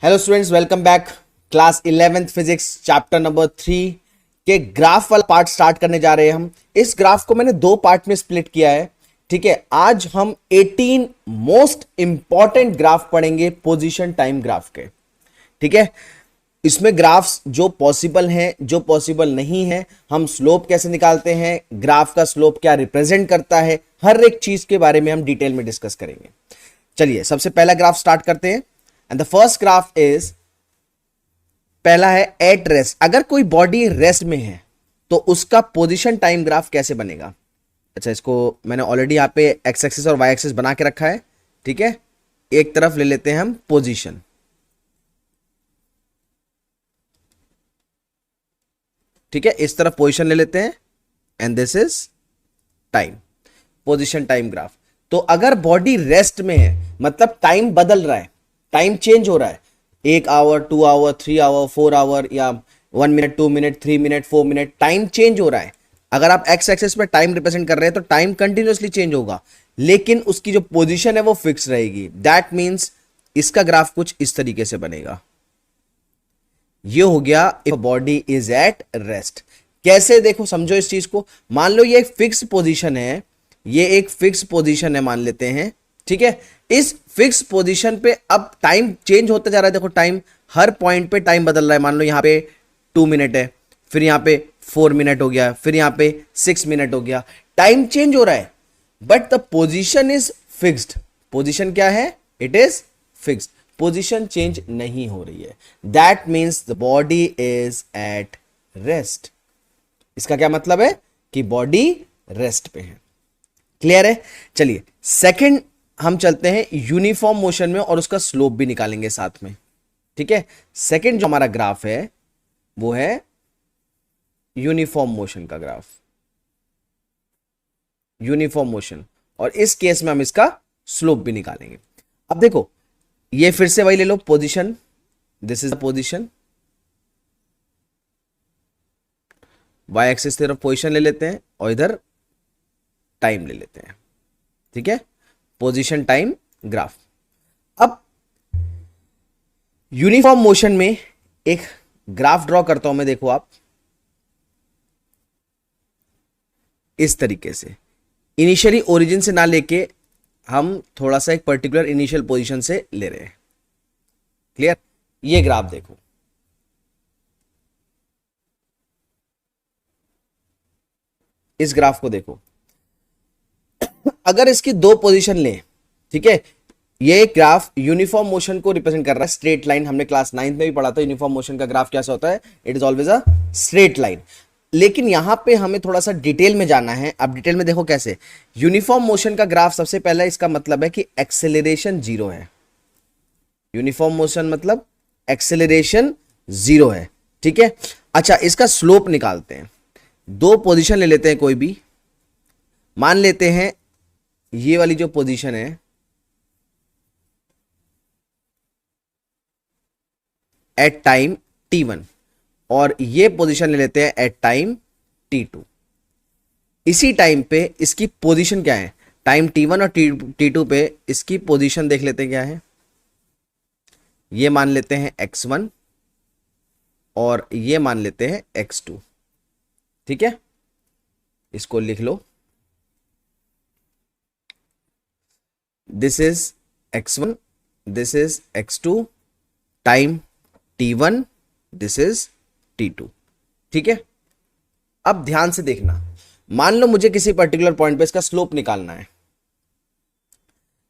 Hello students, welcome back. Class 11th physics chapter number 3 के graph वाला part start करने जा रहे हैं हम। इस ग्राफ को मैंने दो पार्ट में स्प्लिट किया है, ठीक है। आज हम 18 मोस्ट इंपॉर्टेंट ग्राफ पढ़ेंगे पोजीशन टाइम ग्राफ के, ठीक है। इसमें ग्राफ्स जो पॉसिबल हैं, जो पॉसिबल नहीं है, हम स्लोप कैसे निकालते हैं, ग्राफ का स्लोप क्या रिप्रेजेंट करता है, हर एक चीज के बारे में हम डिटेल में डिस्कस करेंगे। चलिए सबसे पहला ग्राफ स्टार्ट करते हैं। And the first graph is, पहला है एट रेस्ट। अगर कोई बॉडी रेस्ट में है तो उसका पोजीशन टाइम ग्राफ कैसे बनेगा। अच्छा, इसको मैंने ऑलरेडी यहां पे एक्स एक्सिस और वाई एक्सिस बना के रखा है, ठीक है। एक तरफ ले लेते हैं हम पोजीशन, ठीक है, इस तरफ पोजीशन ले लेते हैं and this is time, position time graph. तो अगर बॉडी रेस्ट में है मतलब टाइम बदल रहा है, टाइम चेंज हो रहा है, 1 आवर 2 आवर 3 आवर 4 आवर या 1 minute 2 minute 3 minute 4 minute, time change हो रहा है। अगर आप एक्स एक्सिस पे टाइम रिप्रेजेंट कर रहे हैं तो टाइम कंटिन्यूअसली चेंज होगा, लेकिन उसकी जो पोजीशन है वो फिक्स रहेगी। दैट मींस इसका ग्राफ कुछ इस तरीके से बनेगा। ये हो गया if body is at rest. कैसे, देखो समझो इस चीज को। मान लो ये एक फिक्स पोजीशन है, ये एक फिक्स पोजीशन है मान लेते हैं, ठीक है। इस फिक्स पोजीशन पे अब टाइम चेंज होता जा रहा है। देखो टाइम हर पॉइंट पे टाइम बदल रहा है। मान लो यहां पे 2 मिनट है, फिर यहां पे 4 मिनट हो गया, फिर यहां पे 6 मिनट हो गया, टाइम चेंज हो रहा है but the position is fixed. Position क्या है? It is fixed. Position change नहीं हो रही है। That means the body is at rest. इसका क्या मतलब है कि बॉडी रेस्ट पे है। क्लियर है? चलिए सेकंड हम चलते हैं यूनिफॉर्म मोशन में और उसका स्लोप भी निकालेंगे साथ में, ठीक है। सेकंड जो हमारा ग्राफ है वो है यूनिफॉर्म मोशन का ग्राफ, यूनिफॉर्म मोशन, और इस केस में हम इसका स्लोप भी निकालेंगे। अब देखो ये फिर से वही ले लो position, this is the position, Y axis तरफ पोजीशन ले लेते हैं और इधर टाइम ले लेते हैं, ठीक है। Position time graph. अब यूनिफॉर्म मोशन में एक ग्राफ ड्रॉ करता हूं मैं, देखो आप इस तरीके से। इनिशियली ओरिजिन से ना लेके हम थोड़ा सा एक पर्टिकुलर इनिशियल पोजीशन से ले रहे हैं। क्लियर? ये ग्राफ देखो, इस ग्राफ को देखो। अगर इसकी दो पोजीशन लें, ठीक है, ये ग्राफ यूनिफॉर्म मोशन को रिप्रेजेंट कर रहा है, स्ट्रेट लाइन। हमने क्लास 9th में भी पढ़ा था यूनिफॉर्म मोशन का ग्राफ कैसा होता है, it is always a straight line. लेकिन यहां पे हमें थोड़ा सा डिटेल में जाना है। अब डिटेल में देखो कैसे। यूनिफॉर्म मोशन का ग्राफ, सबसे पहला इसका मतलब है कि एक्सेलरेशन 0 है। यूनिफॉर्म मोशन मतलब एक्सेलरेशन 0 है, ठीक है। अच्छा, इसका स्लोप निकालते हैं। दो पोजीशन ले लेते हैं कोई भी, मान लेते हैं ये वाली जो पोजीशन है एट टाइम t1 और ये पोजीशन ले लेते हैं एट टाइम t2। इसी टाइम पे इसकी पोजीशन क्या है, टाइम t1 और t2 पे इसकी पोजीशन देख लेते हैं क्या है। ये मान लेते हैं x1 और ये मान लेते हैं x2, ठीक है। इसको लिख लो, this is x1, this is x2, time t1, this is t2, ठीक है। अब ध्यान से देखना, मान लो मुझे किसी पर्टिकुलर पॉइंट पे इसका स्लोप निकालना है,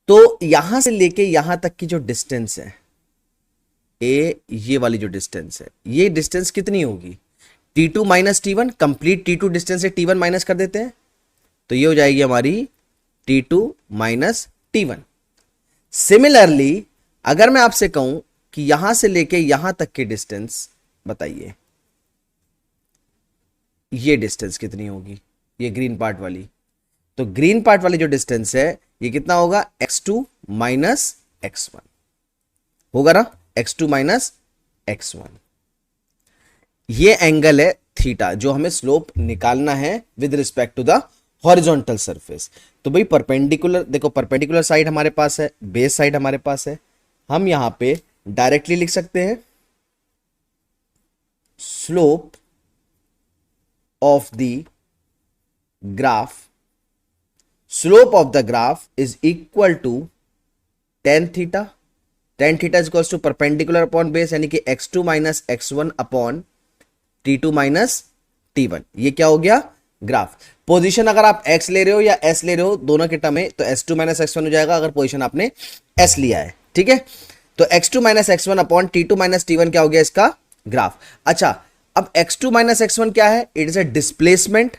तो यहां से लेके यहां तक की जो डिस्टेंस है ये वाली जो डिस्टेंस है, ये डिस्टेंस कितनी होगी, t2 minus t1। Complete t2 distance से t1 माइनस कर देते हैं तो ये हो जाएगी हमारी t2 माइनस t1। सिमिलरली अगर मैं आपसे कहूं कि यहां से लेके यहां तक की डिस्टेंस बताइए, ये डिस्टेंस कितनी होगी, ये ग्रीन पार्ट वाली। तो ग्रीन पार्ट वाली जो डिस्टेंस है ये कितना होगा, x2 माइनस x1 होगा ना, x2 माइनस x1। ये एंगल है थीटा जो हमें स्लोप निकालना है with respect to the horizontal surface. तो भाई परपेंडिकुलर, देखो परपेंडिकुलर साइड हमारे पास है, बेस साइड हमारे पास है। हम यहां पे डायरेक्टली लिख सकते हैं slope of the graph, slope of the graph is equal to tan theta, tan theta is equals to perpendicular upon base, यानी कि x2 minus x1 upon t2 minus t1। ये क्या हो गया? ग्राफ। पोजीशन अगर आप x ले रहे हो या s ले रहे हो दोनों के टर्म में तो s2 माइनस x1 हो जाएगा, अगर पोजीशन आपने s लिया है। ठीक है, तो x2 minus x1 upon t2 minus t1 क्या हो गया इसका? ग्राफ। अच्छा, अब x2 माइनस x1 क्या है? It is a displacement,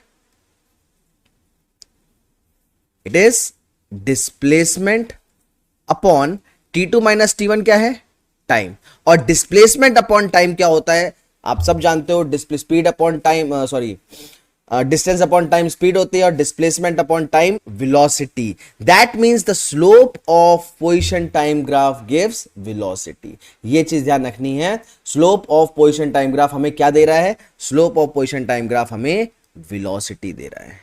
it is displacement upon t2 minus t1 क्या है? टाइम। और डिस्प्लेसमेंट अपॉन टाइम क्या होता है? आप सब जानते हो, display speed upon time, sorry distance upon time speed होती है, और displacement upon time velocity. That means the slope of position time graph gives velocity. ये चीज ध्यान रखनी है, slope of position time graph हमें क्या दे रहा है? Slope of position time graph हमें वेलोसिटी दे रहा है।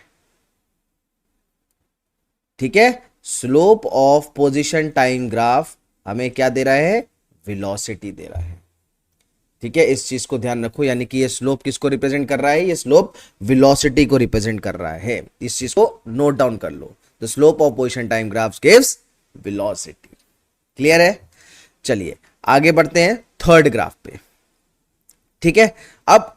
ठीक है, slope of position time graph हमें क्या दे रहा है? वेलोसिटी दे रहा है। ठीक है, इस चीज को ध्यान रखो, यानी कि ये स्लोप किसको रिप्रेजेंट कर रहा है? ये स्लोप वेलोसिटी को रिप्रेजेंट कर रहा है। इस चीज को नोट डाउन कर लो, the slope of position time graphs gives velocity. Clear है? चलिए आगे बढ़ते हैं थर्ड ग्राफ पे। ठीक है, अब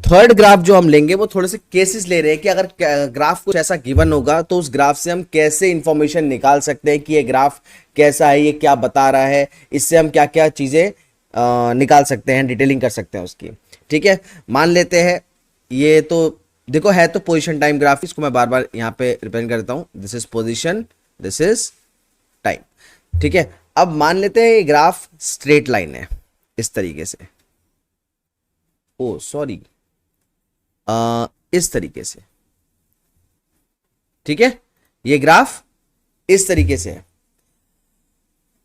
थर्ड ग्राफ जो हम लेंगे वो थोड़े से केसेस ले रहे हैं कि अगर ग्राफ कुछ ऐसा गिवन होगा तो उस ग्राफ से हम कैसे इंफॉर्मेशन निकाल सकते हैं कि ये ग्राफ कैसा है, ये क्या बता रहा है, इससे हम क्या क्या चीजें निकाल सकते हैं, डिटेलिंग कर सकते हैं उसकी। ठीक है, मान लेते हैं ये तो देखो है तो पोजीशन टाइम ग्राफ, इसको मैं बार बार यहां पे रिप्रेजेंट करता हूं, this is position, this is time. ठीक है, अब मान लेते हैं ये ग्राफ स्ट्रेट लाइन है इस तरीके से, ओ सॉरी इस तरीके से। ठीक है, ये ग्राफ इस तरीके से है।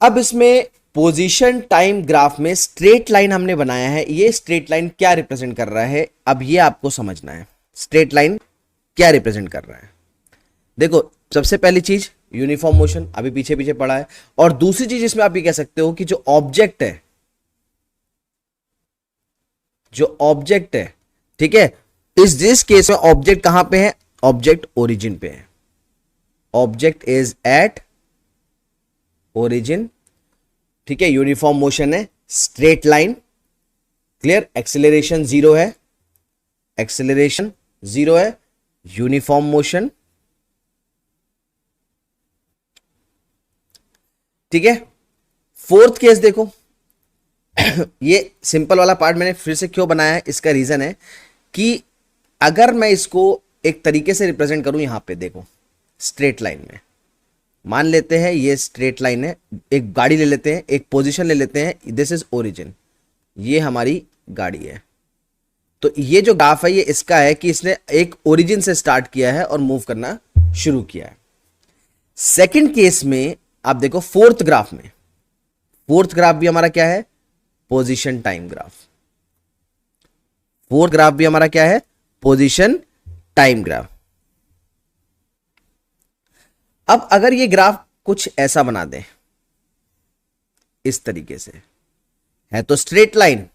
अब इसमें पोजीशन टाइम ग्राफ में स्ट्रेट लाइन हमने बनाया है, ये स्ट्रेट लाइन क्या रिप्रेजेंट कर रहा है? अब ये आपको समझना है, स्ट्रेट लाइन क्या रिप्रेजेंट कर रहा है। देखो, सबसे पहली चीज यूनिफॉर्म मोशन, अभी पीछे पीछे पड़ा है, और दूसरी चीज इसमें आप ये कह सकते हो कि जो ऑब्जेक्ट है, जो ऑब्जेक्ट है, ठीक है, इस केस में ऑब्जेक्ट कहां पे है? ऑब्जेक्ट ओरिजिन पे है, ऑब्जेक्ट इज एट ओरिजिन। ठीक है, यूनिफॉर्म मोशन है, straight line, clear, acceleration zero है, एक्सेलरेशन जीरो है, यूनिफॉर्म मोशन। ठीक है, फोर्थ केस देखो ये सिंपल वाला पार्ट मैंने फिर से क्यों बनाया है, इसका रीजन है कि अगर मैं इसको एक तरीके से रिप्रेजेंट करूं, यहां पे देखो स्ट्रेट लाइन में मान लेते हैं ये स्ट्रेट लाइन है, एक गाड़ी ले लेते हैं, एक पोजीशन ले लेते हैं, दिस इज ओरिजिन, ये हमारी गाड़ी है। तो ये जो ग्राफ है ये इसका है कि इसने एक ओरिजिन से स्टार्ट किया है और मूव करना शुरू किया है। सेकंड केस में आप देखो फोर्थ ग्राफ में, फोर्थ ग्राफ भी हमारा क्या है? Position time graph. Fourth graph भी हमारा क्या है? Position time graph. अब अगर ये ग्राफ कुछ ऐसा बना दें, इस तरीके से है तो स्ट्रेट लाइन,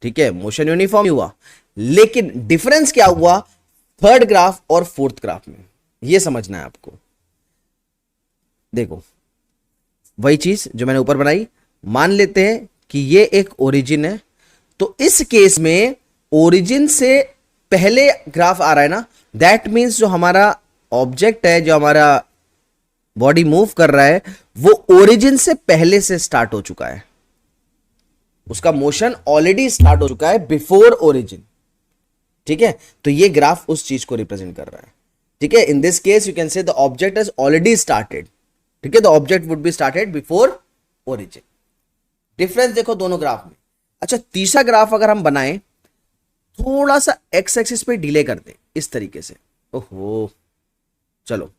ठीक है, मोशन यूनिफॉर्म हुआ, लेकिन डिफरेंस क्या हुआ थर्ड ग्राफ और फोर्थ ग्राफ में, ये समझना है आपको। देखो वही चीज जो मैंने ऊपर बनाई, मान लेते हैं कि ये एक ओरिजिन है, तो इस केस में ओरिजिन से पहले ग्राफ आ रहा है ना, दैट मीन्स जो हमारा ऑब्जेक्ट है, जो हमारा बॉडी मूव कर रहा है, वो ओरिजिन से पहले से स्टार्ट हो चुका है, उसका मोशन ऑलरेडी स्टार्ट हो चुका है बिफोर ओरिजिन। ठीक है, तो ये ग्राफ उस चीज को रिप्रेजेंट कर रहा है। ठीक है, in this case you can say the object has already started. ठीक है, the object would be started before origin. Difference देखो दोनों ग्राफ में। अच्छा, तीसरा ग्राफ अगर हम बनाएं, थोड़ा सा एक्स एक्सिस पे डिले कर दें इस तरीके से, ओहो चलो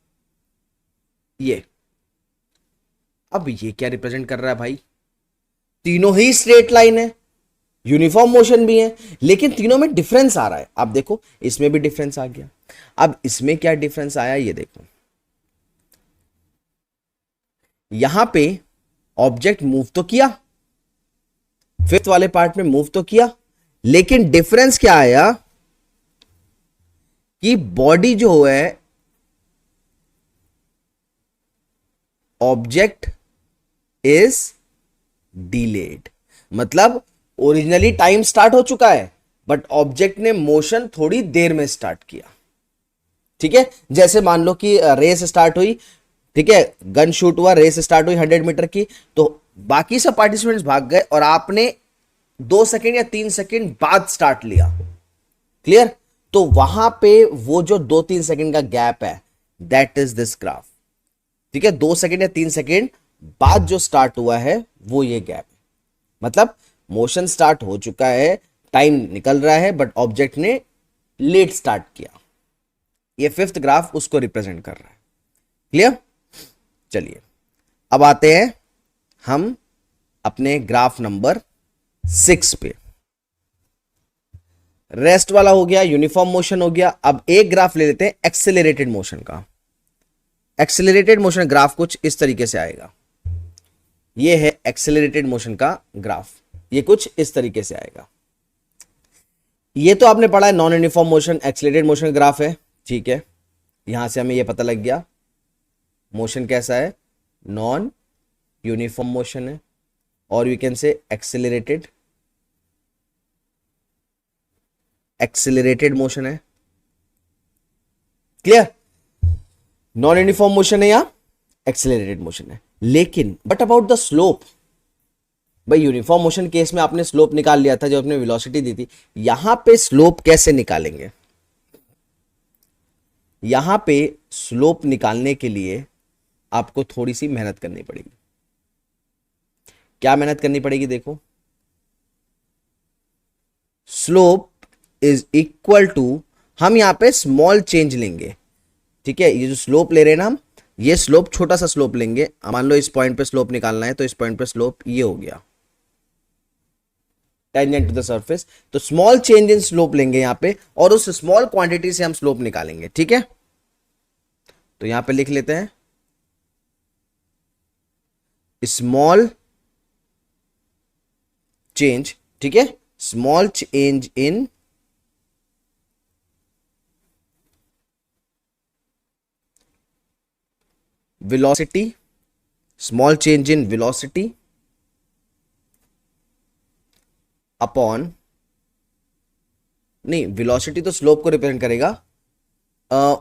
ये, अब ये क्या रिप्रेजेंट कर रहा है भाई? तीनों ही स्ट्रेट लाइन है, यूनिफॉर्म मोशन भी है, लेकिन तीनों में डिफरेंस आ रहा है। आप देखो इसमें भी डिफरेंस आ गया। अब इसमें क्या डिफरेंस आया ये देखो, यहां पे ऑब्जेक्ट मूव तो किया, फिफ्थ वाले पार्ट में मूव तो किया, लेकिन डिफरेंस क्या आया कि बॉडी जो है ऑब्जेक्ट इज डिलेड, मतलब ओरिजिनली टाइम स्टार्ट हो चुका है बट ऑब्जेक्ट ने मोशन थोड़ी देर में स्टार्ट किया। ठीक है, जैसे मान लो कि रेस स्टार्ट हुई, ठीक है, गन शूट हुआ, रेस स्टार्ट हुई 100 मीटर की, तो बाकी सब पार्टिसिपेंट्स भाग गए और आपने 2 सेकेंड या 3 सेकेंड बाद स्टार्ट लिया। क्लियर? तो वहां पे वो जो 2-3 सेकेंड का गैप है, दैट इज दिस ग्राफ। ठीक है, 2 सेकेंड या 3 सेकेंड बाद जो स्टार्ट हुआ है वो ये गैप है, मतलब मोशन स्टार्ट हो चुका है, टाइम निकल रहा है बट ऑब्जेक्ट ने लेट स्टार्ट किया। ये फिफ्थ ग्राफ उसको रिप्रेजेंट कर रहा है। क्लियर? चलिए अब आते हैं हम अपने ग्राफ नंबर 6 पे। रेस्ट वाला हो गया, यूनिफॉर्म मोशन हो गया। अब एक ग्राफ ले लेते हैं एक्सेलरेटेड मोशन का। एक्सेलरेटेड मोशन ग्राफ कुछ इस तरीके से आएगा। ये है एक्सेलरेटेड मोशन का ग्राफ, ये कुछ इस तरीके से आएगा। ये तो आपने पढ़ा है non uniform motion, accelerated motion का ग्राफ है। ठीक है, यहां से हमें ये पता लग गया मोशन कैसा है, नॉन यूनिफॉर्म मोशन है, और we can say accelerated motion है। क्लियर? नॉन यूनिफॉर्म मोशन है या एक्सेलरेटेड मोशन है। लेकिन व्हाट अबाउट द स्लोप? भाई यूनिफॉर्म मोशन केस में आपने स्लोप निकाल लिया था जो आपने वेलोसिटी दी थी, यहां पे स्लोप कैसे निकालेंगे? यहां पे स्लोप निकालने के लिए आपको थोड़ी सी मेहनत करनी पड़ेगी। क्या मेहनत करनी पड़ेगी? देखो, स्लोप इज इक्वल टू, हम यहां पे स्मॉल चेंज लेंगे। ठीक है, ये जो स्लोप ले रहे हैं ना हम, ये स्लोप छोटा सा स्लोप लेंगे। मान लो इस पॉइंट पे स्लोप निकालना है, तो इस पॉइंट पे स्लोप ये हो गया टेंजेंट टू द सरफेस, तो स्मॉल चेंज इन स्लोप लेंगे यहां पे, और उस स्मॉल क्वांटिटी से हम स्लोप निकालेंगे। ठीक है, तो यहां पे लिख लेते हैं स्मॉल चेंज। ठीक है, small change in velocity, small change in velocity upon, नहीं velocity तो स्लोप को रिप्रेजेंट करेगा,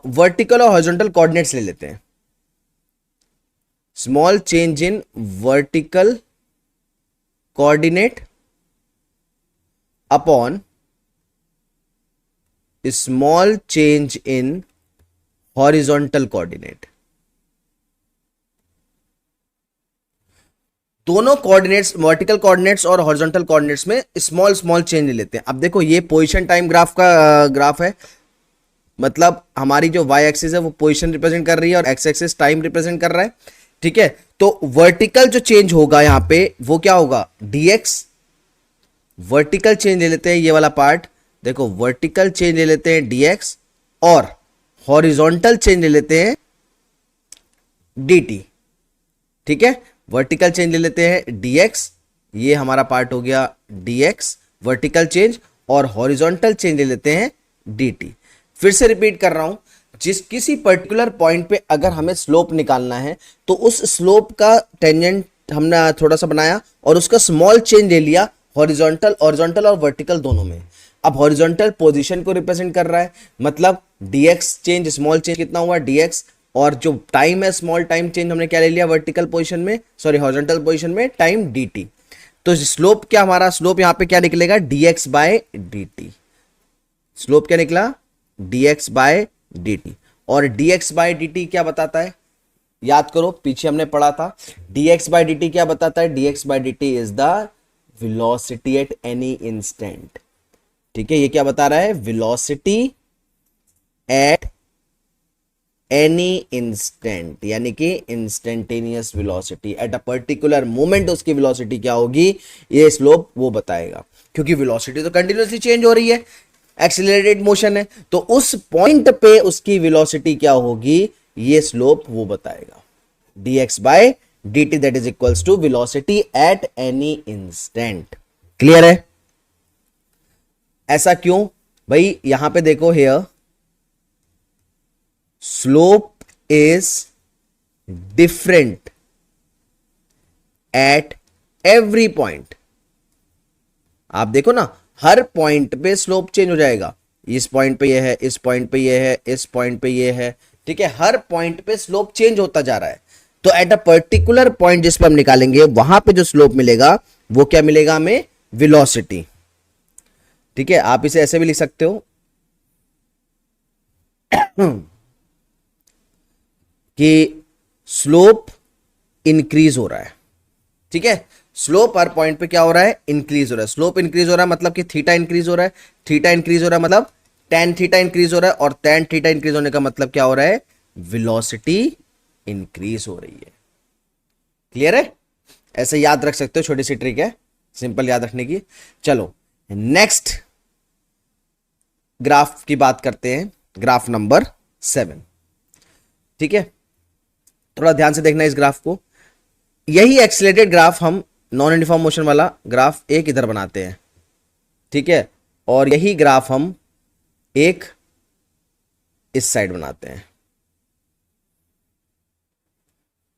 वर्टिकल और हॉरिजॉन्टल कोऑर्डिनेट्स ले लेते हैं। Small change in vertical coordinate upon small change in horizontal coordinate. दोनों कोऑर्डिनेट्स, वर्टिकल कोऑर्डिनेट्स और हॉरिजॉन्टल कोऑर्डिनेट्स में स्मॉल स्मॉल चेंज लेते हैं। अब देखो, ये पोजीशन टाइम ग्राफ का ग्राफ है, मतलब हमारी जो वाई एक्सिस है वो पोजीशन रिप्रेजेंट कर रही है और एक्स एक्सिस टाइम रिप्रेजेंट कर रहा है। ठीक है, तो वर्टिकल जो चेंज होगा यहां पे वो क्या होगा, dx। वर्टिकल चेंज ले लेते हैं ये वाला पार्ट, देखो वर्टिकल चेंज ले लेते हैं dx, और हॉरिजॉन्टल चेंज ले लेते हैं dt। ठीक है, वर्टिकल चेंज ले लेते हैं dx, ये हमारा पार्ट हो गया dx वर्टिकल चेंज, और हॉरिजॉन्टल चेंज ले लेते हैं dt। फिर से रिपीट कर रहा हूं, जिस किसी पर्टिकुलर पॉइंट पे अगर हमें स्लोप निकालना है तो उस स्लोप का टेंजेंट हमने थोड़ा सा बनाया और उसका स्मॉल चेंज ले लिया हॉरिजॉन्टल और वर्टिकल दोनों में। अब हॉरिजॉन्टल पोजीशन को रिप्रेजेंट कर रहा है, मतलब dx चेंज, स्मॉल चेंज कितना हुआ dx, और जो टाइम है स्मॉल टाइम चेंज हमने क्या ले लिया वर्टिकल पोजीशन में, सॉरी हॉरिजॉन्टल पोजीशन में, टाइम dt। तो स्लोप क्या, हमारा स्लोप यहां पे क्या निकलेगा, dx बाय dt। स्लोप क्या निकला, dx बाय dt। और dx बाय dt क्या बताता है, याद करो पीछे हमने पढ़ा था, dx बाय dt क्या बताता है, dx by dt is the velocity at any instant. ठीक है, ये क्या बता रहा है, वेलोसिटी एट एनी इंस्टेंट, यानी कि instantaneous velocity at a particular moment, उसकी वेलोसिटी क्या होगी, ये स्लोप वो बताएगा। क्योंकि वेलोसिटी तो कंटिन्यूसली चेंज हो रही है, एक्सीलरेटेड मोशन है, तो उस पॉइंट पे उसकी वेलोसिटी क्या होगी, ये स्लोप वो बताएगा। dx by dt that is equals to velocity at any instant. Clear है? ऐसा क्यों भाई? यहां पे देखो, here slope is different at every point. आप देखो ना, हर पॉइंट पे स्लोप चेंज हो जाएगा। इस पॉइंट पे ये है, इस पॉइंट पे ये है, इस पॉइंट पे ये है, ठीक है, हर पॉइंट पे स्लोप चेंज होता जा रहा है। तो एट अ पर्टिकुलर पॉइंट जिस पे हम निकालेंगे, वहां पे जो स्लोप मिलेगा वो क्या मिलेगा हमें? वेलोसिटी। ठीक है, आप इसे ऐसे भी लिख सकते हो कि स्लोप इंक्रीज हो रहा है। ठीक है, स्लोप हर पॉइंट पे क्या हो रहा है? इंक्रीज हो रहा है। स्लोप इंक्रीज हो रहा है मतलब कि थीटा इंक्रीज हो रहा है, थीटा इंक्रीज हो रहा है मतलब टेन थीटा इंक्रीज हो रहा है, और टेन थीटा इंक्रीज होने का मतलब क्या हो रहा है? वेलोसिटी इंक्रीज हो रही है। क्लियर है? ऐसे याद रख सकते हो, छोटी सी ट्रिक है सिंपल याद रखने की। चलो नेक्स्ट ग्राफ की बात करते हैं, ग्राफ नंबर 7। ठीक है, थोड़ा ध्यान से देखना इस ग्राफ को। यही एक्सीलरेटेड ग्राफ हम नॉन यूनिफॉर्म मोशन वाला ग्राफ एक इधर बनाते हैं। ठीक है, और यही ग्राफ हम एक इस साइड बनाते हैं।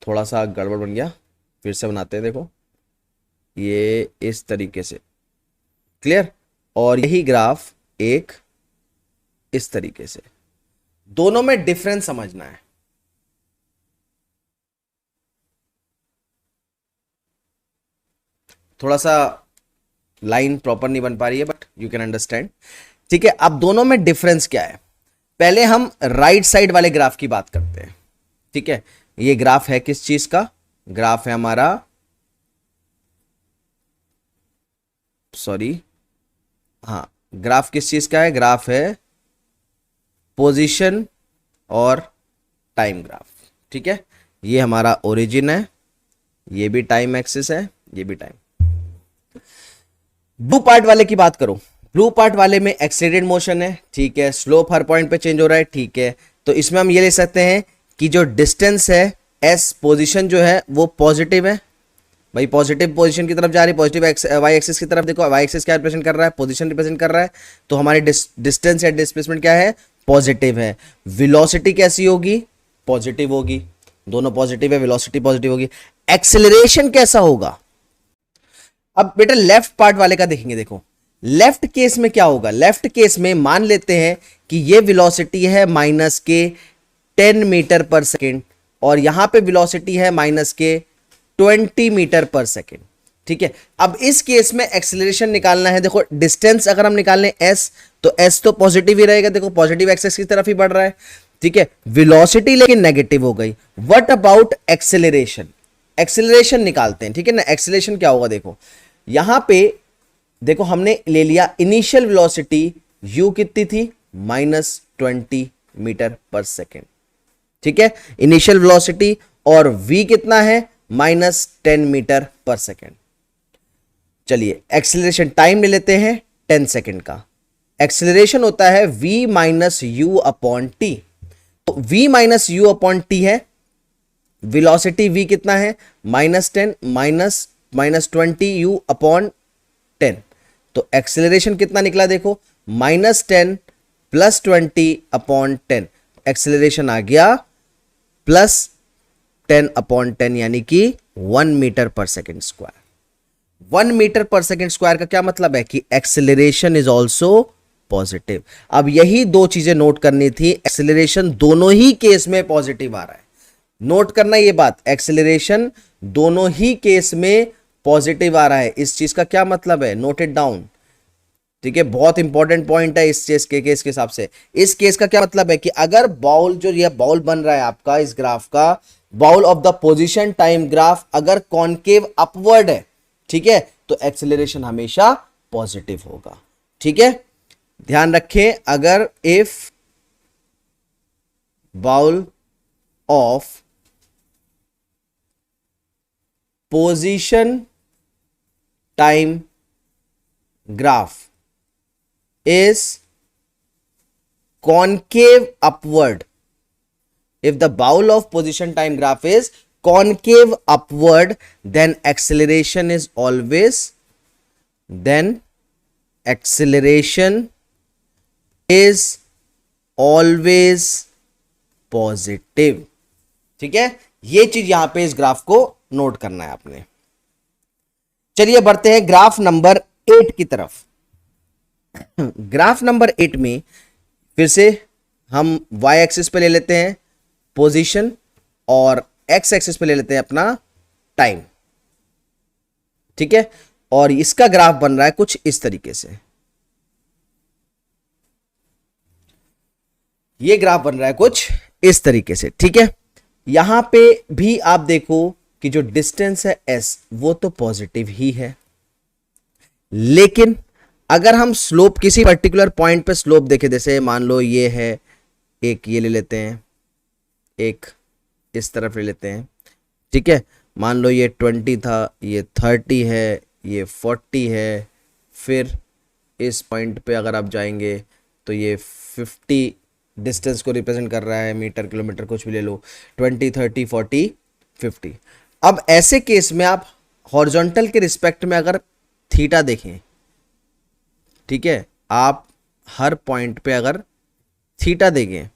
थोड़ा सा गड़बड़ बन गया, फिर से बनाते हैं। देखो ये इस तरीके से, क्लियर? और यही ग्राफ एक इस तरीके से। दोनों में डिफरेंस समझना है। थोड़ा सा लाइन प्रॉपर नहीं बन पा रही है, बट यू कैन अंडरस्टैंड। ठीक है, अब दोनों में डिफरेंस क्या है? पहले हम राइट साइड वाले ग्राफ की बात करते हैं। ठीक है, ये ग्राफ है किस चीज का? ग्राफ है हमारा, सॉरी, हाँ, ग्राफ किस चीज का है? ग्राफ है पोजीशन और टाइम ग्राफ। ठीक है, ये हमारा ओरिजिन है, ये भी टाइम एक्सिस है, ये भी टाइम। ब्लू पार्ट वाले की बात करो, ब्लू पार्ट वाले में एक्सीलरेटेड मोशन है। ठीक है, स्लोप हर पॉइंट पे चेंज हो रहा है। ठीक है, तो इसमें हम ये ले सकते हैं कि जो डिस्टेंस है एस, पोजीशन जो है वो पॉजिटिव है। भाई पॉजिटिव पोजीशन की तरफ जा रही है, पॉजिटिव वाई एक्सिस की तरफ। देखो वाई एक्सिस क्या रिप्रेजेंट कर रहा है? पोजीशन रिप्रेजेंट कर रहा है। तो हमारी डिस्टेंस या डिस्प्लेसमेंट क्या है? पॉजिटिव है। वेलोसिटी कैसी होगी? पॉजिटिव होगी। दोनों पॉजिटिव है, वेलोसिटी पॉजिटिव होगी। एक्सेलरेशन कैसा होगा? अब बेटा लेफ्ट पार्ट वाले का देखेंगे। देखो लेफ्ट केस में क्या होगा? लेफ्ट केस में मान लेते हैं कि ये वेलोसिटी है माइनस के 10 मीटर पर सेकेंड, और यहां पे वेलोसिटी है माइनस के 20 मीटर पर सेकेंड। ठीक है, अब इस केस में एक्सेलरेशन निकालना है। देखो डिस्टेंस अगर हम निकाल लें एस, तो एस तो पॉजिटिव ही रहेगा। देखो पॉजिटिव एक्सेस की तरफ ही बढ़ रहा है। ठीक है, वेलोसिटी लेकिन नेगेटिव हो गई। What about acceleration? एक्सेलरेशन निकालते हैं। ठीक है ना, एक्सेलरेशन क्या होगा? देखो यहां पे देखो हमने ले लिया इनिशियल वेलोसिटी u कितनी थी? -20 मीटर पर सेकेंड। ठीक है, इनिशियल वेलोसिटी, और v कितना है? -10 मीटर पर सेकेंड। चलिए एक्सेलरेशन टाइम ले लेते हैं 10 सेकेंड का। एक्सेलरेशन होता है v minus you upon T. तो v minus you upon T है, वेलोसिटी v कितना है? -10 -20 u अपॉन 10। तो एक्सेलरेशन कितना निकला? देखो -10 + 20 अपॉन 10। एक्सेलरेशन आ गया +10 अपॉन 10, यानी कि 1 मीटर पर सेकेंड स्क्वायर। 1 मीटर पर सेकेंड स्क्वायर का क्या मतलब है? कि एक्सेलरेशन इज ऑल्सो पॉजिटिव। अब यही दो चीजें नोट करनी थी। एक्सेलरेशन दोनों ही केस में पॉजिटिव आ रहा है। नोट करना ये बात, एक्सेलरेशन दोनों ही केस में पॉजिटिव आ रहा है। इस चीज का क्या मतलब है? Note it down. ठीक है, बहुत इंपॉर्टेंट पॉइंट है इस केस के हिसाब से। इस केस का क्या मतलब है कि अगर बाउल, जो ये बाउल बन रहा है आपका इस ग्राफ का, bowl of the position time graph अगर कॉन्केव अपवर्ड है, ठीक है, तो एक्सेलरेशन हमेशा पॉजिटिव होगा। ठीक है, ध्यान रखें, अगर if bowl of position time graph is concave upward, if the bowl of position time graph is concave upward, then acceleration is always then acceleration is always positive. ठीक है, ये चीज यहां पे इस ग्राफ को नोट करना है आपने। चलिए बढ़ते हैं ग्राफ नंबर 8 की तरफ। ग्राफ नंबर 8 में फिर से हम y एक्सिस पे ले लेते हैं पोजीशन और x एक्सिस पे ले लेते हैं अपना टाइम। ठीक है, और इसका ग्राफ बन रहा है कुछ इस तरीके से। ये ग्राफ बन रहा है कुछ इस तरीके से। ठीक है, यहां पे भी आप देखो कि जो डिस्टेंस है s वो तो पॉजिटिव ही है, लेकिन अगर हम स्लोप किसी पर्टिकुलर पॉइंट पे स्लोप देखें, जैसे मान लो ये है, एक ये ले लेते हैं, एक इस तरफ ले लेते हैं। ठीक है, मान लो ये 20 था, ये 30 है, ये 40 है, फिर इस पॉइंट पे अगर आप जाएंगे तो ये 50 डिस्टेंस को रिप्रेजेंट कर रहा है, मीटर किलोमीटर कुछ भी ले लो, 20 30 40 50। अब ऐसे केस में आप हॉरिजॉन्टल के रिस्पेक्ट में अगर थीटा देखें, ठीक है, आप हर पॉइंट पे अगर थीटा देखें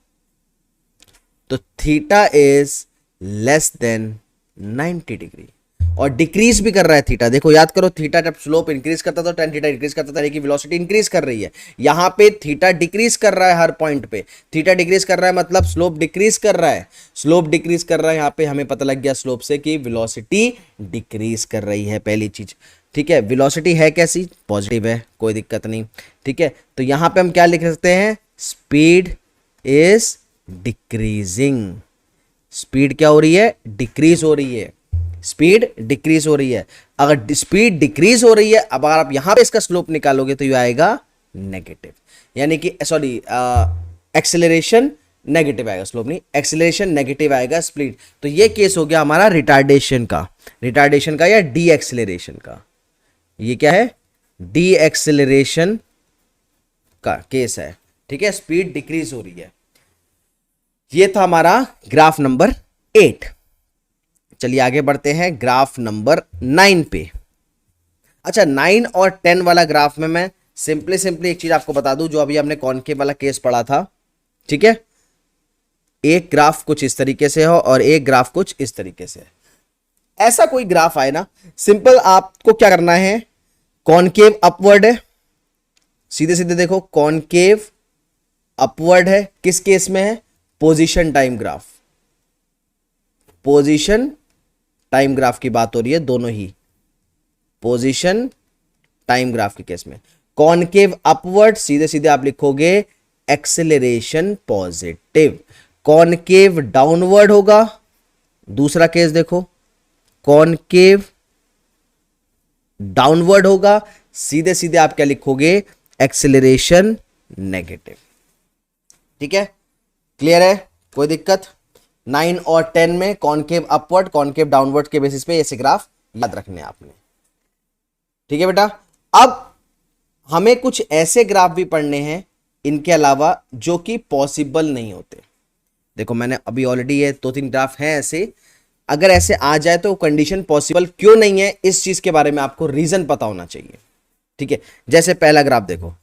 तो theta is less than 90 degree, और डिक्रीज भी कर रहा है थीटा। देखो याद करो, थीटा जब स्लोप इंक्रीज करता था, tan थीटा इंक्रीज करता था, यानी कि वेलोसिटी इंक्रीज कर रही है। यहां पे थीटा डिक्रीज कर रहा है, हर पॉइंट पे थीटा डिक्रीज कर रहा है, मतलब स्लोप डिक्रीज कर रहा है। स्लोप डिक्रीज कर रहा है, यहां पे हमें पता लग गया स्लोप से कि वेलोसिटी डिक्रीज कर रही है, पहली चीज। ठीक है, वेलोसिटी है कैसी, पॉजिटिव है, कोई दिक्कत नहीं। ठीक है, तो यहां पे हम क्या लिख सकते हैं, स्पीड इज डिक्रीजिंग। स्पीड क्या हो रही है, डिक्रीज हो रही है, स्पीड डिक्रीज हो रही है। अगर स्पीड डिक्रीज हो रही है, अब अगर आप यहां पे इसका स्लोप निकालोगे तो ये आएगा नेगेटिव, यानी कि सॉरी एक्सेलरेशन नेगेटिव आएगा, स्लोप नहीं, एक्सेलरेशन नेगेटिव आएगा, स्पीड। तो ये केस हो गया हमारा रिटार्डेशन का या डी एक्सेलरेशन का। ये क्या है, डी एक्सेलरेशन का केस है। ठीक है, स्पीड डिक्रीज हो रही है। ये था हमारा ग्राफ नंबर 8। चलिए आगे बढ़ते हैं ग्राफ नंबर 9 पे। अच्छा, 9 और 10 वाला ग्राफ में मैं सिंपली एक चीज आपको बता दूं, जो अभी हमने कॉनकेव वाला केस पढ़ा था। ठीक है, एक ग्राफ कुछ इस तरीके से हो और एक ग्राफ कुछ इस तरीके से। ऐसा कोई ग्राफ आए ना, सिंपल आपको क्या करना है, कॉनकेव अपवर्ड है, सीधे सीधे देखो कॉनकेव अपवर्ड है, किस केस में है, position time graph. Position time graph की बात हो रही है, दोनों ही पोजीशन टाइम ग्राफ के केस में। कॉनकेव अपवर्ड, सीधे सीधे आप लिखोगे एक्सेलरेशन पॉजिटिव। कॉनकेव डाउनवर्ड होगा, दूसरा केस देखो, कॉनकेव डाउनवर्ड होगा, सीधे सीधे आप क्या लिखोगे, एक्सेलरेशन नेगेटिव। ठीक है, क्लियर है, कोई दिक्कत। 9 और 10 में कॉनकेव अपवर्ड कॉनकेव डाउनवर्ड के बेसिस पे ऐसे ग्राफ याद रखने आपने। ठीक है बेटा, अब हमें कुछ ऐसे ग्राफ भी पढ़ने हैं इनके अलावा जो कि पॉसिबल नहीं होते। देखो मैंने अभी ऑलरेडी ये 2-3 ग्राफ हैं ऐसे, अगर ऐसे आ जाए तो कंडीशन पॉसिबल क्यों नहीं है, इस चीज के बारे में आपको रीजन पता होना चाहिए। ठीक है, जैसे पहला ग्राफ देखो,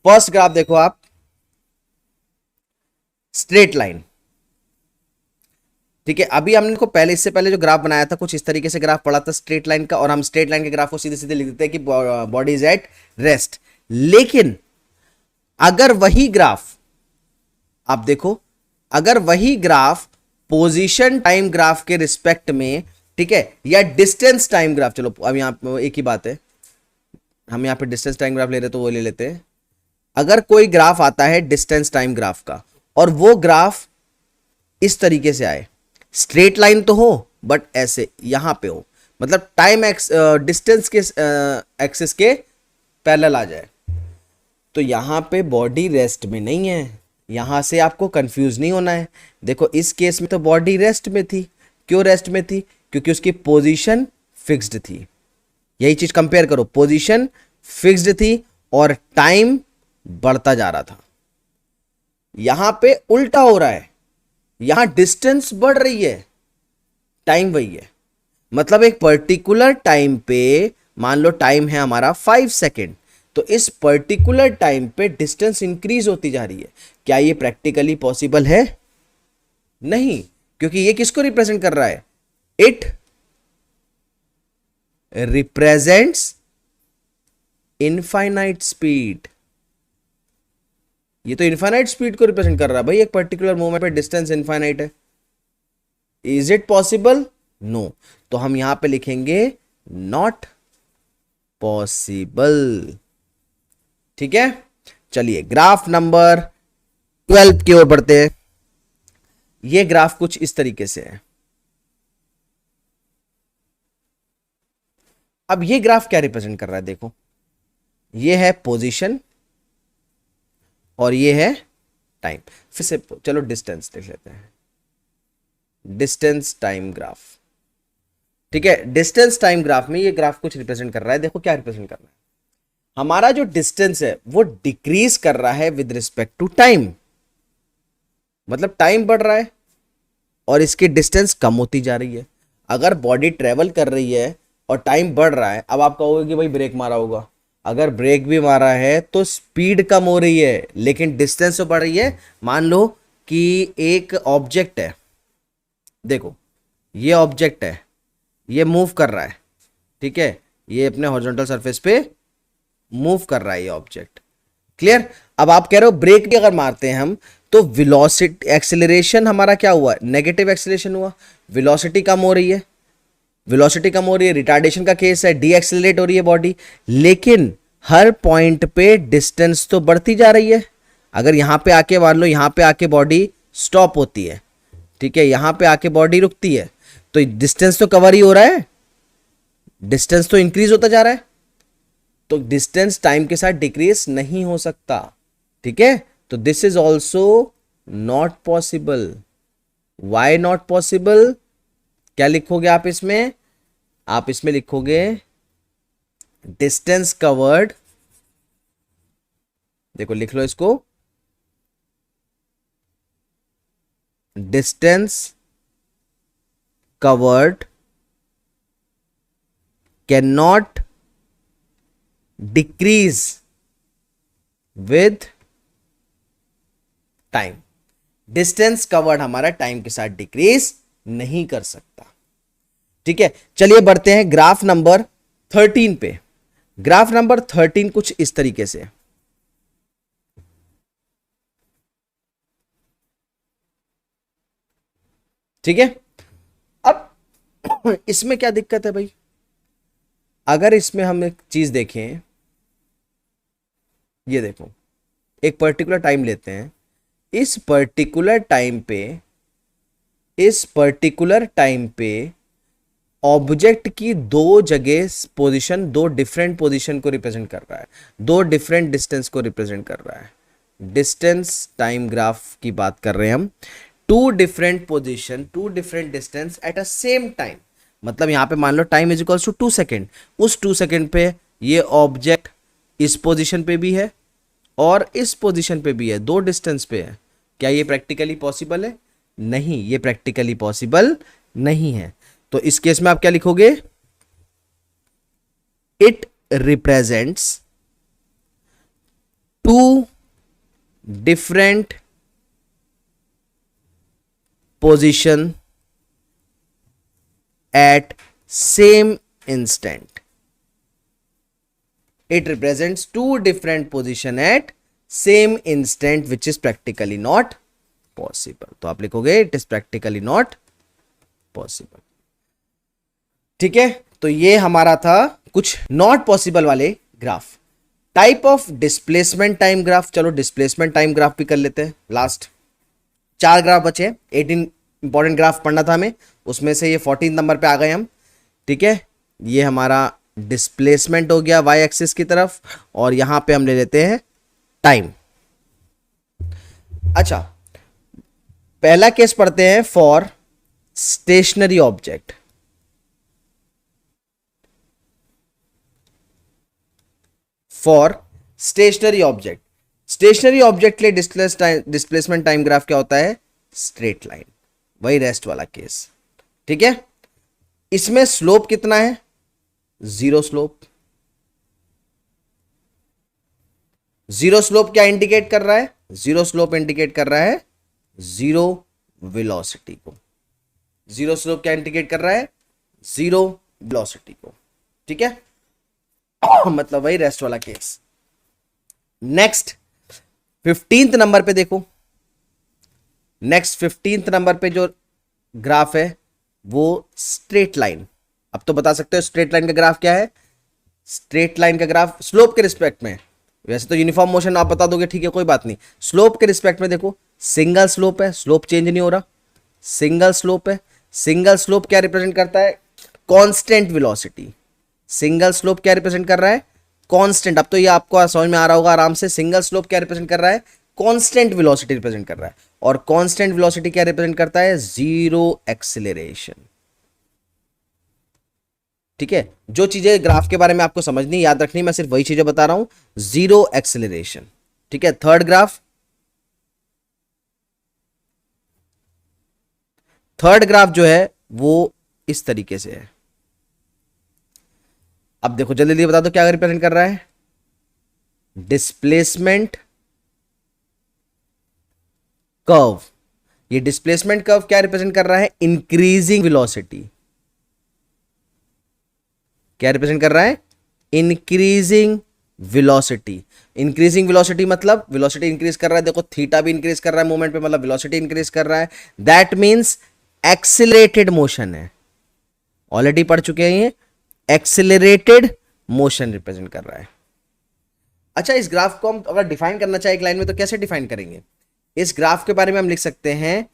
फर्स्ट ग्राफ देखो आप, स्ट्रेट लाइन। ठीक है, अभी हमने को पहले, इससे पहले जो ग्राफ बनाया था कुछ इस तरीके से ग्राफ पढ़ा था स्ट्रेट लाइन का, और हम स्ट्रेट लाइन के ग्राफ को सीधे सीधे लिख देते हैं कि बॉडी इज एट रेस्ट। लेकिन अगर वही ग्राफ आप देखो, अगर वही ग्राफ पोजीशन टाइम ग्राफ के रिस्पेक्ट में, ठीक है, या डिस्टेंस टाइम ग्राफ, चलो अब यहां एक ही बात है, हम यहां पे डिस्टेंस टाइम ग्राफ ले रहे तो वो ले लेते हैं। अगर कोई ग्राफ आता है डिस्टेंस टाइम ग्राफ का, और वो ग्राफ इस तरीके से आए, स्ट्रेट लाइन तो हो बट ऐसे यहां पे हो, मतलब टाइम डिस्टेंस के एक्सिस के पैरेलल आ जाए, तो यहां पे बॉडी रेस्ट में नहीं है। यहां से आपको कंफ्यूज नहीं होना है। देखो इस केस में तो बॉडी रेस्ट में थी, क्यों रेस्ट में थी, क्योंकि उसकी पोजीशन फिक्स्ड थी। यही चीज कंपेयर करो, पोजीशन फिक्स्ड थी और टाइम बढ़ता जा रहा था। यहां पे उल्टा हो रहा है, यहां डिस्टेंस बढ़ रही है, टाइम वही है। मतलब एक पर्टिकुलर टाइम पे, मान लो टाइम है हमारा 5 सेकेंड, तो इस पर्टिकुलर टाइम पे डिस्टेंस इंक्रीज होती जा रही है। क्या ये प्रैक्टिकली पॉसिबल है? नहीं, क्योंकि ये किसको रिप्रेजेंट कर रहा है? It represents infinite speed. ये तो इनफाइनाइट स्पीड को रिप्रेजेंट कर रहा है भाई, एक पर्टिकुलर मोमेंट पे डिस्टेंस इनफाइनाइट है। Is it possible? नो। तो हम यहां पे लिखेंगे नॉट पॉसिबल। ठीक है, चलिए ग्राफ नंबर 12 की ओर बढ़ते हैं। ये ग्राफ कुछ इस तरीके से है। अब ये ग्राफ क्या रिप्रेजेंट कर रहा है? देखो, ये है पोजीशन और ये है टाइम। फिर से चलो डिस्टेंस देख लेते हैं, डिस्टेंस टाइम ग्राफ। ठीक है, डिस्टेंस टाइम ग्राफ में ये ग्राफ कुछ रिप्रेजेंट कर रहा है। देखो क्या रिप्रेजेंट कर रहा है, हमारा जो डिस्टेंस है वो डिक्रीज कर रहा है विद रिस्पेक्ट टू टाइम। मतलब टाइम बढ़ रहा है और इसकी डिस्टेंस कम होती जा रही है। अगर बॉडी ट्रेवल कर रही है और टाइम बढ़ रहा है, अब आप कहोगे कि भाई ब्रेक मारा होगा। अगर ब्रेक भी मारा है तो स्पीड कम हो रही है लेकिन डिस्टेंस तो बढ़ रही है। मान लो कि एक ऑब्जेक्ट है, देखो ये ऑब्जेक्ट है, ये मूव कर रहा है। ठीक है, ये अपने हॉरिजॉन्टल सरफेस पे मूव कर रहा है ये ऑब्जेक्ट। क्लियर? अब आप कह रहे हो ब्रेक भी अगर मारते हैं हम तो वेलोसिटी, एक्सेलरेशन हमारा क्या हुआ? नेगेटिव एक्सेलरेशन हुआ, वेलोसिटी कम हो रही है। वेलोसिटी कम हो रही है, रिटार्डेशन का केस है, डी एक्सेलरेट हो रही है बॉडी। लेकिन हर पॉइंट पे डिस्टेंस तो बढ़ती जा रही है। अगर यहां पे आके मान लो, यहां पे आके बॉडी स्टॉप होती है, ठीक है, यहां पे आके बॉडी रुकती है, तो डिस्टेंस तो कवर ही हो रहा है, डिस्टेंस तो इंक्रीज होता जा रहा है। तो डिस्टेंस टाइम के साथ डिक्रीज नहीं हो सकता। ठीक है, तो this is also not possible. Why not possible? क्या लिखोगे आप इसमें? आप इसमें लिखोगे डिस्टेंस कवर्ड। देखो लिख लो इसको, distance covered can not decrease with time. Distance covered हमारा टाइम के साथ डिक्रीज नहीं कर सकता। ठीक है, चलिए बढ़ते हैं ग्राफ नंबर 13 पे। ग्राफ नंबर 13 कुछ इस तरीके से। ठीक है, अब इसमें क्या दिक्कत है भाई? अगर इसमें हम एक चीज देखें, ये देखो एक पर्टिकुलर टाइम लेते हैं, इस पर्टिकुलर टाइम पे ऑब्जेक्ट की दो जगह पोजीशन, दो डिफरेंट पोजीशन को रिप्रेजेंट कर रहा है, दो डिफरेंट डिस्टेंस को रिप्रेजेंट कर रहा है। डिस्टेंस टाइम ग्राफ की बात कर रहे हैं हम। Two different position, two different distance at a same time. मतलब यहां पे मान लो time is equals to 2 second. उस 2 सेकेंड पे ये ऑब्जेक्ट इस पोजीशन पे भी है और इस पोजीशन पे भी है, दो डिस्टेंस पे है। क्या ये प्रैक्टिकली पॉसिबल है? नहीं, ये प्रैक्टिकली पॉसिबल नहीं है। तो इस केस में आप क्या लिखोगे? It represents two different position at same instant. It represents two different position at same instant which is practically not possible. तो आप लिखोगे it is practically not possible. ठीक है, तो ये हमारा था कुछ नॉट पॉसिबल वाले graph. Type of displacement time graph. चलो डिस्प्लेसमेंट टाइम ग्राफ भी कर लेते हैं। लास्ट 4 ग्राफ बचे, 18 इंपॉर्टेंट ग्राफ पढ़ना था हमें, उसमें से ये 14 नंबर पे आ गए हम। ठीक है, ये हमारा डिस्प्लेसमेंट हो गया वाई एक्सिस की तरफ, और यहां पे हम ले लेते हैं टाइम। अच्छा, पहला केस पढ़ते हैं for stationary object. For stationary object, stationary object के लिए डिस्प्लेसमेंट टाइम ग्राफ क्या होता है? स्ट्रेट लाइन, वही रेस्ट वाला केस। ठीक है, इसमें स्लोप कितना है? Zero slope. जीरो स्लोप क्या इंडिकेट कर रहा है? जीरो स्लोप इंडिकेट कर रहा है जीरो वेलोसिटी को। जीरो स्लोप क्या इंडिकेट कर रहा है? जीरो वेलोसिटी को। ठीक है, मतलब वही रेस्ट वाला केस। नेक्स्ट 15th नंबर पे देखो। नेक्स्ट 15th नंबर पे जो ग्राफ है वो स्ट्रेट लाइन। अब तो बता सकते हो स्ट्रेट लाइन का ग्राफ क्या है? स्ट्रेट लाइन का ग्राफ स्लोप के रिस्पेक्ट में, वैसे तो यूनिफॉर्म मोशन आप बता दोगे, ठीक है कोई बात नहीं। स्लोप के रिस्पेक्ट में देखो, सिंगल स्लोप है, स्लोप चेंज नहीं हो रहा, सिंगल स्लोप है। सिंगल स्लोप क्या रिप्रेजेंट करता है? Constant velocity. सिंगल स्लोप क्या रिप्रेजेंट कर रहा है? कांस्टेंट। अब तो ये आपको समझ में आ रहा होगा आराम से। सिंगल स्लोप क्या रिप्रेजेंट कर रहा है? कांस्टेंट वेलोसिटी रिप्रेजेंट कर रहा है। और कांस्टेंट वेलोसिटी क्या रिप्रेजेंट करता है? Zero acceleration. ठीक है, जो चीजें ग्राफ के बारे में आपको समझनी याद रखनी, मैं सिर्फ वही चीजें बता रहा हूं। Zero acceleration. ठीक है, थर्ड ग्राफ। थर्ड ग्राफ जो है वो इस तरीके से है। अब देखो जल्दी जल्दी बता दो क्या रिप्रेजेंट कर रहा है? Displacement curve. ये डिस्प्लेसमेंट कर्व क्या रिप्रेजेंट कर रहा है? Increasing velocity. क्या रिप्रेजेंट कर रहा है? Increasing velocity. इंक्रीजिंग वेलोसिटी मतलब वेलोसिटी इंक्रीज कर रहा है। देखो थीटा भी इंक्रीज कर रहा है मूवमेंट पे, मतलब वेलोसिटी इंक्रीज कर रहा है। दैट मींस एक्सिलरेटेड मोशन है। ऑलरेडी पढ़ चुके हैं ये। एक्सिलरेटेड मोशन रिप्रेजेंट कर रहा है। अच्छा, इस ग्राफ को हम अगर डिफाइन करना चाहे एक लाइन में तो कैसे डिफाइन करेंगे? इस ग्राफ के बारे में हम लिख सकते हैं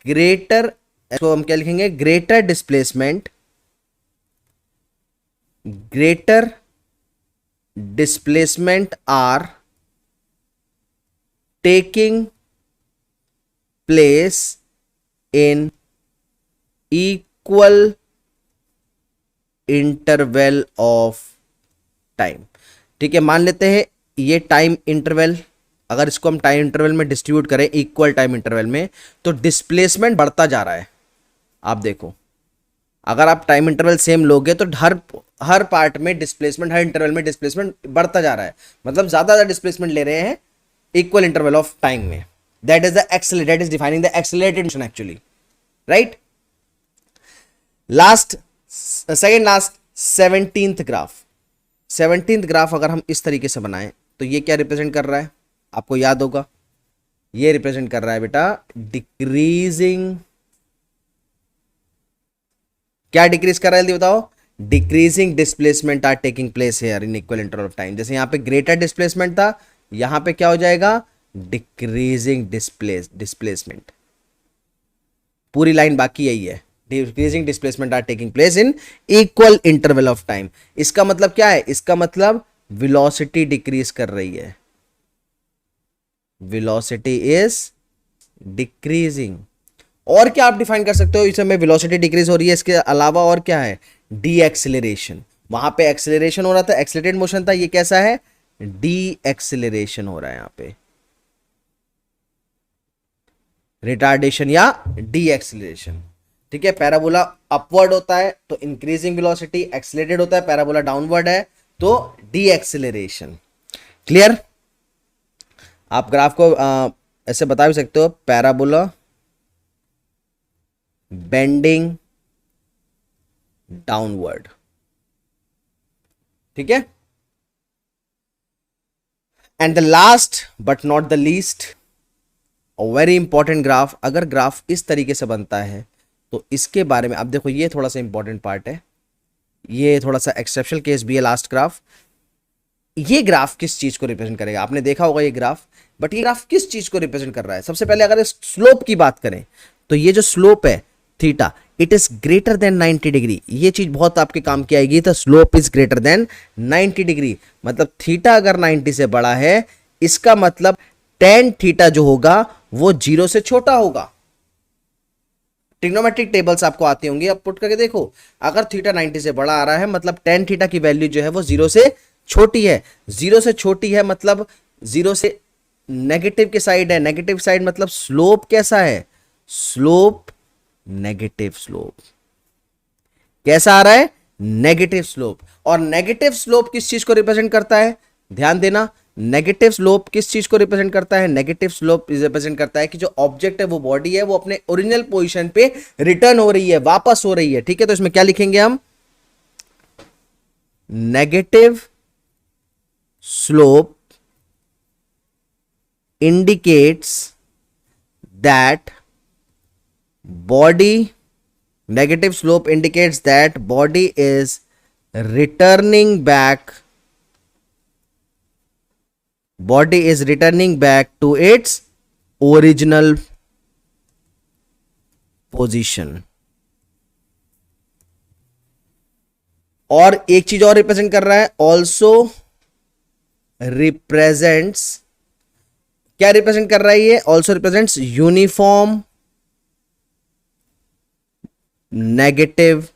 ग्रेटर, इसको हम क्या लिखेंगे? Greater displacement, greater displacement are taking place in equal interval of time. ठीक है, मान लेते हैं ये टाइम इंटरवल, अगर इसको हम टाइम इंटरवल में डिस्ट्रीब्यूट करें इक्वल टाइम इंटरवल में, तो डिस्प्लेसमेंट बढ़ता जा रहा है। आप देखो, अगर आप टाइम इंटरवल सेम लोगे तो हर पार्ट में डिस्प्लेसमेंट, हर इंटरवल में डिस्प्लेसमेंट बढ़ता जा रहा है, मतलब ज्यादा डिस्प्लेसमेंट ले रहे हैं इक्वल इंटरवल ऑफ टाइम में। That is the accelerated, that is defining the accelerated motion actually, right. Last, second last 17th graph. 17th graph अगर हम इस तरीके से बनाएं तो ये क्या रिप्रेजेंट कर रहा है? आपको याद होगा, ये रिप्रेजेंट कर रहा है बेटा डिक्रीजिंग। क्या डिक्रीज कर रहा है जल्दी बताओ? Decreasing displacement are taking place here in equal interval of time. जैसे यहां पे ग्रेटर डिस्प्लेसमेंट था, यहां पे क्या हो जाएगा? Decreasing displacement. पूरी लाइन बाकी यही है, decreasing displacement are taking place in equal interval of time. इसका मतलब क्या है? इसका मतलब वेलोसिटी डिक्रीज कर रही है, वेलोसिटी इज डिक्रीजिंग। और क्या आप डिफाइन कर सकते हो इस समय वेलोसिटी डिक्रीज हो रही है? इसके अलावा और क्या है? D acceleration. वहां पे एक्सिलरेशन हो रहा था, एक्सिलरेटेड मोशन था, ये कैसा है? डी एक्सिलरेशन हो रहा है यहां पे, रिटार्डेशन या डी एक्सिलरेशन। ठीक है, पैराबोला अपवर्ड होता है तो इंक्रीजिंग वेलोसिटी, एक्सिलरेटेड होता है, पैराबोला डाउनवर्ड है तो डी एक्सिलरेशन। क्लियर? आप ग्राफ को ऐसे बता भी सकते हो, पैराबोला बेंडिंग डाउनवर्ड। ठीक है, and the last but not the least, very important graph. अगर ग्राफ इस तरीके से बनता है तो इसके बारे में अब देखो, ये थोड़ा सा इंपॉर्टेंट पार्ट है, ये थोड़ा सा एक्सेप्शनल केस भी है। लास्ट ग्राफ, ये ग्राफ किस चीज को रिप्रेजेंट करेगा? आपने देखा होगा ये ग्राफ, बट ये ग्राफ किस चीज को रिप्रेजेंट कर रहा है? सबसे पहले अगर स्लोप की बात करें तो ये जो स्लोप है theta, it is greater than 90 degree. ये चीज बहुत आपके काम की आएगी। तो slope is greater than 90 degree, मतलब थीटा अगर 90 से बड़ा है, इसका मतलब टेन थीटा जो होगा वो 0 से छोटा होगा। ट्रिग्नोमेट्रिक टेबल्स आपको आती होंगी, आप पुट करके देखो, अगर थीटा 90 से बड़ा आ रहा है मतलब टेन थीटा की वैल्यू जो है वो 0 से छोटी है। 0 से छोटी है मतलब 0 से नेगेटिव के साइड है। नेगेटिव साइड मतलब स्लोप कैसा है? Slope negative slope. कैसा आ रहा है? Negative slope. और नेगेटिव स्लोप किस चीज को रिप्रेजेंट करता है? ध्यान देना, नेगेटिव स्लोप किस चीज को रिप्रेजेंट करता है? नेगेटिव स्लोप रिप्रेजेंट करता है कि जो ऑब्जेक्ट है, वो बॉडी है, वो अपने ओरिजिनल पोजीशन पे रिटर्न हो रही है, वापस हो रही है। ठीक है, तो इसमें क्या लिखेंगे हम? Negative slope indicates that body negative slope indicates that body is returning back to its original position। और एक चीज और रिप्रेजेंट कर रहा है, ऑल्सो रिप्रेजेंट्स, क्या रिप्रेजेंट कर रहा है ये? Also represents uniform negative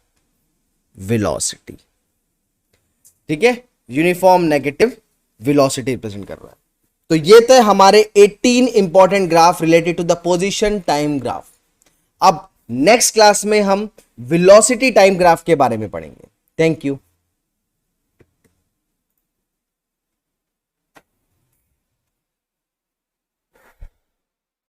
velocity. ठीक है, यूनिफॉर्म नेगेटिव वेलोसिटी रिप्रेजेंट कर रहा है। तो ये थे हमारे 18 important graph related to the position time graph. अब नेक्स्ट क्लास में हम वेलोसिटी टाइम ग्राफ के बारे में पढ़ेंगे। Thank you.